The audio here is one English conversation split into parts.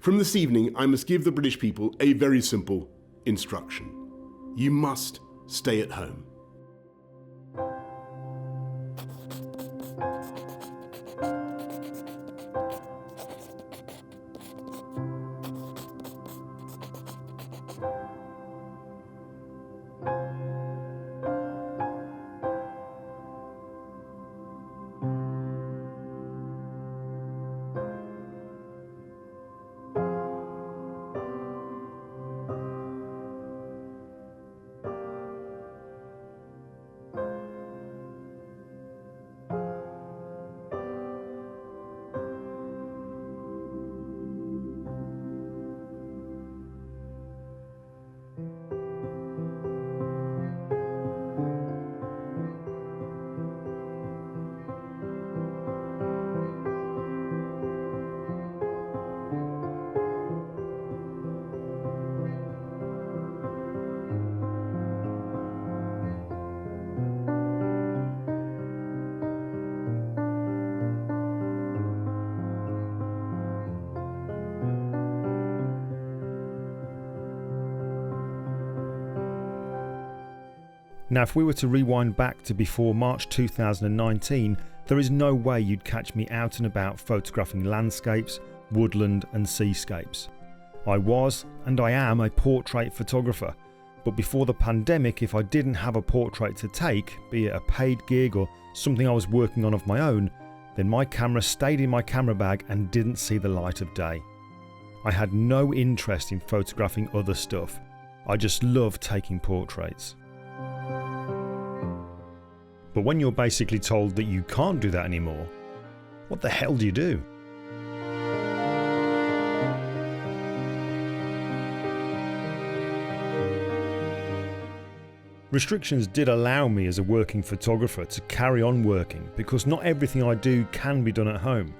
From this evening, I must give the British people a very simple instruction. You must stay at home. Now, if we were to rewind back to before March 2019, there is no way you'd catch me out and about photographing landscapes, woodland and seascapes. I was, and I am, a portrait photographer, but before the pandemic, if I didn't have a portrait to take, be it a paid gig or something I was working on of my own, then my camera stayed in my camera bag and didn't see the light of day. I had no interest in photographing other stuff. I just loved taking portraits. But when you're basically told that you can't do that anymore, what the hell do you do? Restrictions did allow me as a working photographer to carry on working because not everything I do can be done at home.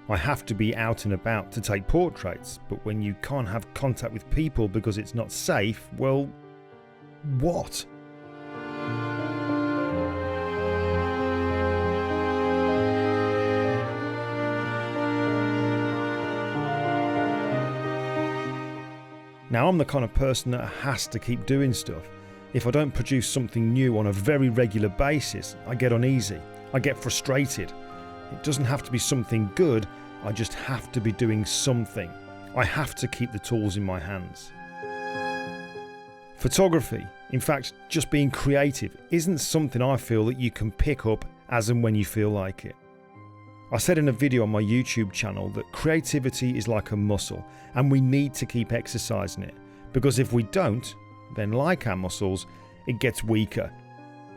I have to be out and about to take portraits, but when you can't have contact with people because it's not safe, well, what? Now, I'm the kind of person that has to keep doing stuff. If I don't produce something new on a very regular basis, I get uneasy, I get frustrated. It doesn't have to be something good, I just have to be doing something. I have to keep the tools in my hands. Photography, in fact just being creative, isn't something I feel that you can pick up as and when you feel like it. I said in a video on my YouTube channel that creativity is like a muscle and we need to keep exercising it, because if we don't, then like our muscles, it gets weaker.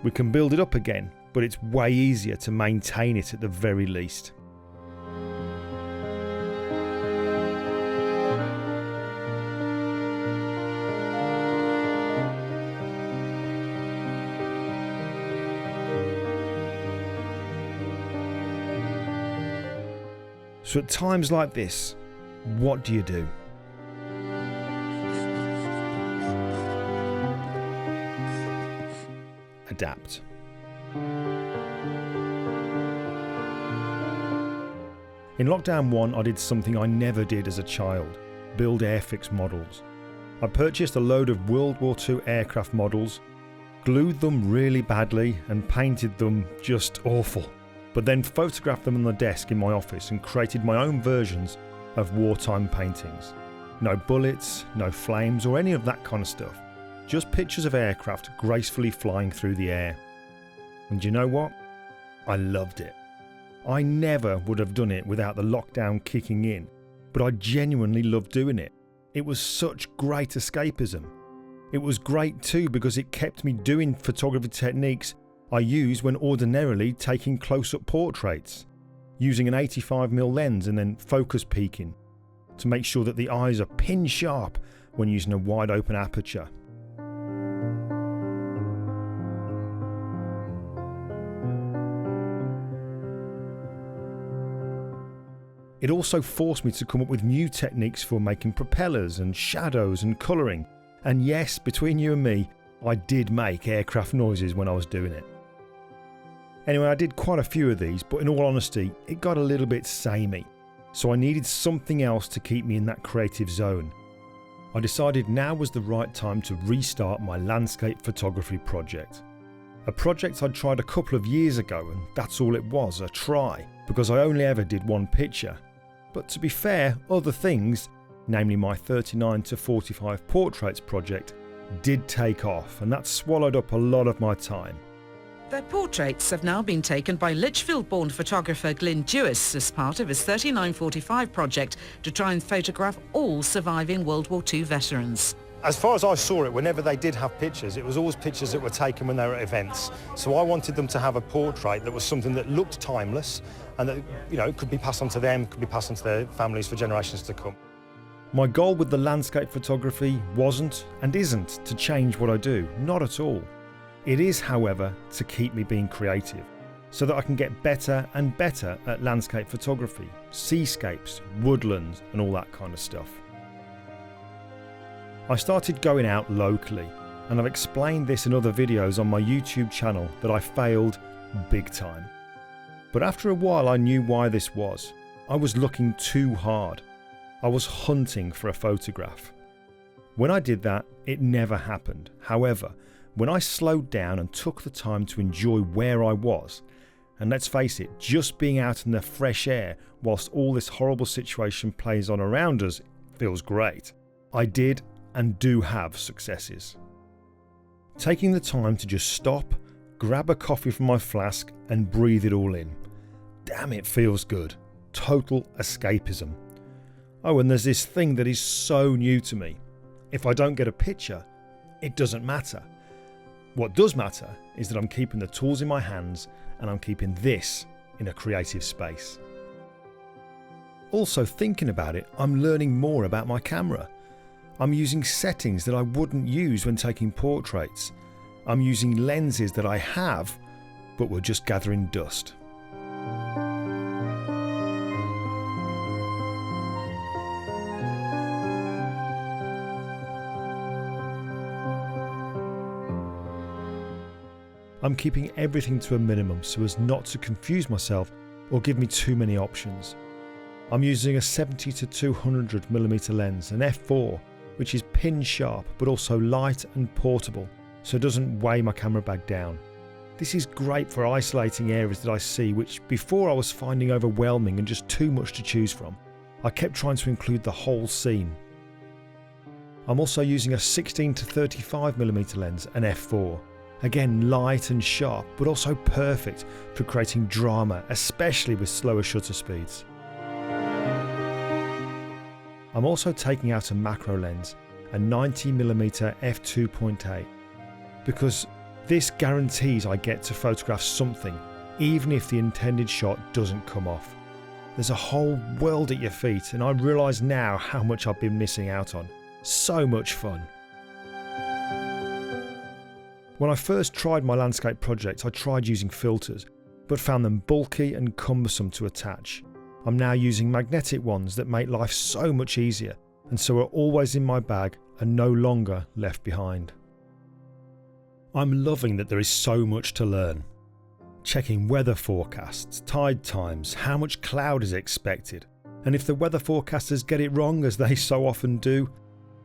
We can build it up again, but it's way easier to maintain it at the very least. So at times like this, what do you do? Adapt. In lockdown 1, I did something I never did as a child: build Airfix models. I purchased a load of World War II aircraft models, glued them really badly and painted them just awful, but then photographed them on the desk in my office and created my own versions of wartime paintings. No bullets, no flames or any of that kind of stuff. Just pictures of aircraft gracefully flying through the air. And you know what? I loved it. I never would have done it without the lockdown kicking in, but I genuinely loved doing it. It was such great escapism. It was great too because it kept me doing photography techniques I use when ordinarily taking close-up portraits, using an 85mm lens and then focus peaking to make sure that the eyes are pin sharp when using a wide open aperture. It also forced me to come up with new techniques for making propellers and shadows and colouring. And yes, between you and me, I did make aircraft noises when I was doing it. Anyway, I did quite a few of these, but in all honesty, it got a little bit samey. So I needed something else to keep me in that creative zone. I decided now was the right time to restart my landscape photography project. A project I'd tried a couple of years ago, and that's all it was, a try, because I only ever did one picture. But to be fair, other things, namely my 39 to 45 portraits project, did take off, and that swallowed up a lot of my time. Their portraits have now been taken by Lichfield-born photographer Glyn Dewis as part of his 3945 project to try and photograph all surviving World War II veterans. As far as I saw it, whenever they did have pictures, it was always pictures that were taken when they were at events. So I wanted them to have a portrait that was something that looked timeless and that, you know, could be passed on to them, could be passed on to their families for generations to come. My goal with the landscape photography wasn't and isn't to change what I do, not at all. It is, however, to keep me being creative, so that I can get better and better at landscape photography, seascapes, woodlands and all that kind of stuff. I started going out locally, and I've explained this in other videos on my YouTube channel that I failed big time. But after a while I knew why this was. I was looking too hard. I was hunting for a photograph. When I did that, it never happened. However, when I slowed down and took the time to enjoy where I was, and let's face it, just being out in the fresh air whilst all this horrible situation plays on around us feels great, I did and do have successes. Taking the time to just stop, grab a coffee from my flask and breathe it all in. Damn, it feels good. Total escapism. Oh, and there's this thing that is so new to me. If I don't get a picture, it doesn't matter. What does matter is that I'm keeping the tools in my hands and I'm keeping this in a creative space. Also, thinking about it, I'm learning more about my camera. I'm using settings that I wouldn't use when taking portraits. I'm using lenses that I have, but were just gathering dust. I'm keeping everything to a minimum so as not to confuse myself or give me too many options. I'm using a 70 to 200mm lens, an f4, which is pin sharp but also light and portable, so it doesn't weigh my camera bag down. This is great for isolating areas that I see which before I was finding overwhelming and just too much to choose from. I kept trying to include the whole scene. I'm also using a 16 to 35mm lens, an f4. Again, light and sharp, but also perfect for creating drama, especially with slower shutter speeds. I'm also taking out a macro lens, a 90mm f2.8, because this guarantees I get to photograph something, even if the intended shot doesn't come off. There's a whole world at your feet, and I realise now how much I've been missing out on. So much fun. When I first tried my landscape project, I tried using filters, but found them bulky and cumbersome to attach. I'm now using magnetic ones that make life so much easier, and so are always in my bag and no longer left behind. I'm loving that there is so much to learn. Checking weather forecasts, tide times, how much cloud is expected, and if the weather forecasters get it wrong as they so often do,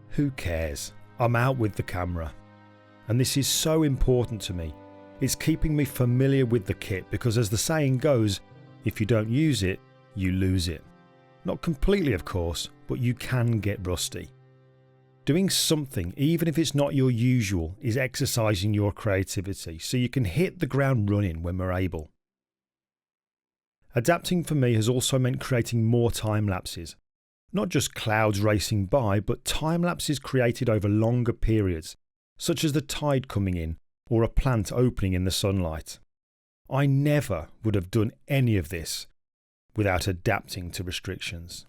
who cares? I'm out with the camera. And this is so important to me. It's keeping me familiar with the kit because, as the saying goes, if you don't use it, you lose it. Not completely, of course, but you can get rusty. Doing something, even if it's not your usual, is exercising your creativity so you can hit the ground running when we're able. Adapting for me has also meant creating more time lapses. Not just clouds racing by, but time lapses created over longer periods, such as the tide coming in or a plant opening in the sunlight. I never would have done any of this without adapting to restrictions.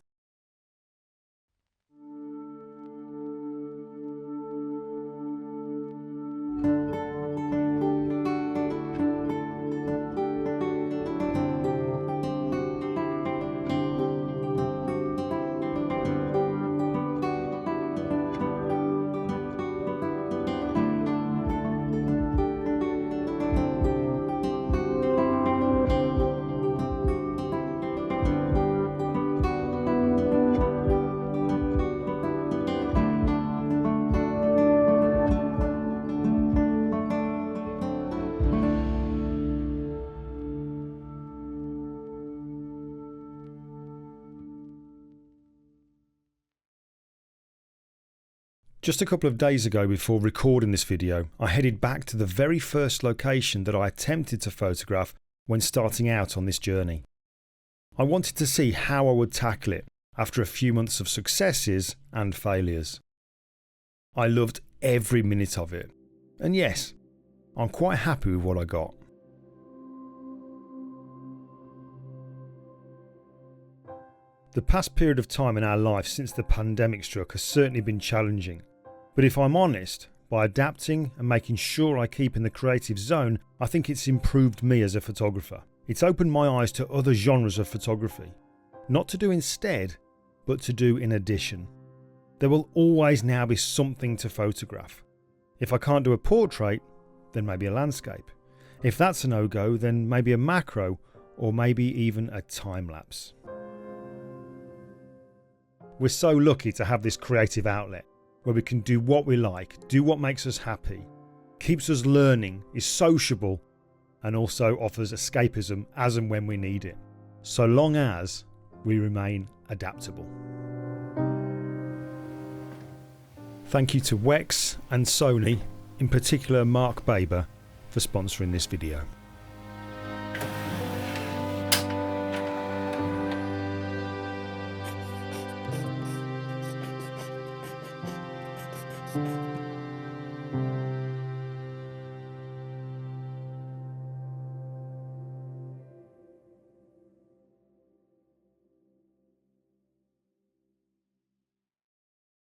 Just a couple of days ago before recording this video, I headed back to the very first location that I attempted to photograph when starting out on this journey. I wanted to see how I would tackle it after a few months of successes and failures. I loved every minute of it, and yes, I'm quite happy with what I got. The past period of time in our life since the pandemic struck has certainly been challenging, but if I'm honest, by adapting and making sure I keep in the creative zone, I think it's improved me as a photographer. It's opened my eyes to other genres of photography, not to do instead, but to do in addition. There will always now be something to photograph. If I can't do a portrait, then maybe a landscape. If that's a no-go, then maybe a macro, or maybe even a time-lapse. We're so lucky to have this creative outlet where we can do what we like, do what makes us happy, keeps us learning, is sociable, and also offers escapism as and when we need it, so long as we remain adaptable. Thank you to Wex and Sony, in particular Mark Baber, for sponsoring this video.